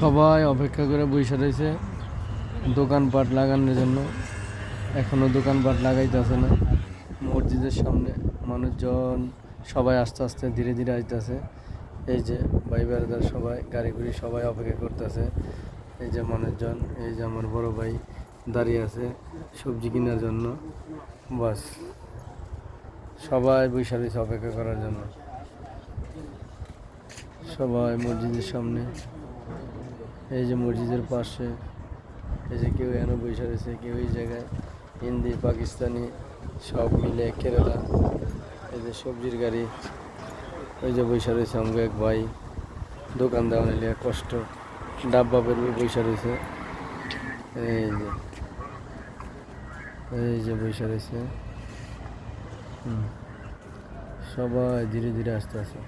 সবাই অপেক্ষা করে বসে রয়েছে দোকানপাট লাগানোর জন্য। এখনো দোকানপাট লাগাইতেছে না। মসজিদের সামনে মানুষজন সবাই আস্তে আস্তে ধীরে ধীরে আসতেছে। এই যে ভাই বেড়াদার সবাই গাড়ি গুড়ি সবাই অপেক্ষা করতেছে। এই যে মানুষজন, এই যে আমার বড় ভাই দাঁড়িয়ে আছে সবজি কেনার জন্য। বাস সবাই বসে রয়েছে অপেক্ষা করার জন্য। সবাই মসজিদের সামনে, এই যে মসজিদের পাশে, এই যে কেউ এখানে বসে রয়েছে, কেউ এই জায়গায়, হিন্দি পাকিস্তানি সব মিলে কেরালা। এই যে সবজির গাড়ি, ওই যে বসে রয়েছে আমাকে এক ভাই, দোকান দেওয়া নিলে কষ্ট, ডাব্বা বেরবে বসে রয়েছে। এই যে এই যে বসে রয়েছে। সবাই ধীরে ধীরে আসতে আছে।